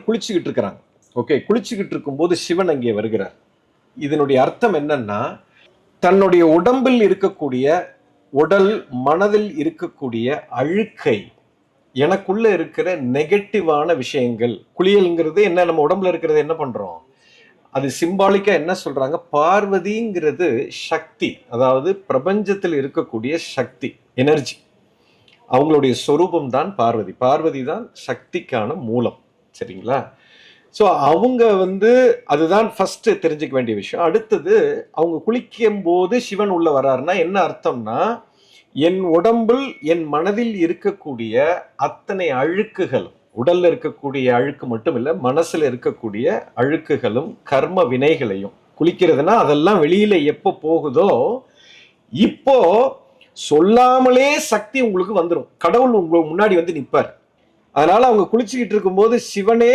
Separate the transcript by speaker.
Speaker 1: குளிச்சுக்கிட்டு இருக்கிறாங்க. ஓகே, குளிச்சுக்கிட்டு இருக்கும்போது சிவன் அங்கே வருகிறார். இதனுடைய அர்த்தம் என்னன்னா, தன்னுடைய உடம்பில் இருக்கக்கூடிய உடல் மனதில் இருக்கக்கூடிய அழுக்கை, எனக்குள்ள இருக்கிற நெகட்டிவான விஷயங்கள், குளியல்ங்கிறது என்ன, நம்ம உடம்புல இருக்கிறது என்ன பண்றோம், அது சிம்பாலிக்கா என்ன சொல்றாங்க, பார்வதிங்கிறது சக்தி, அதாவது பிரபஞ்சத்தில் இருக்கக்கூடிய சக்தி, எனர்ஜி. அவங்களுடைய சொரூபம் தான் பார்வதி. பார்வதி தான் சக்திக்கான மூலம். சரிங்களா? ஸோ அவங்க அதுதான் ஃபர்ஸ்ட் தெரிஞ்சுக்க வேண்டிய விஷயம். அடுத்தது, அவங்க குளிக்கும் போது சிவன் உள்ள வர்றாருன்னா என்ன அர்த்தம்னா, என் உடம்பில் என் மனதில் இருக்கக்கூடிய அத்தனை அழுக்குகளும், உடல்ல இருக்கக்கூடிய அழுக்கு மட்டும் இல்ல, மனசுல இருக்கக்கூடிய அழுக்குகளும் கர்ம வினைகளையும், குளிக்கிறதுனா அதெல்லாம் வெளியில எப்போ போகுதோ, இப்போ சொல்லாமலே சக்தி உங்களுக்கு வந்துடும். கடவுள் உங்களுக்கு முன்னாடி வந்து நிற்பார். அதனால அவங்க குளிச்சுக்கிட்டு இருக்கும்போது சிவனே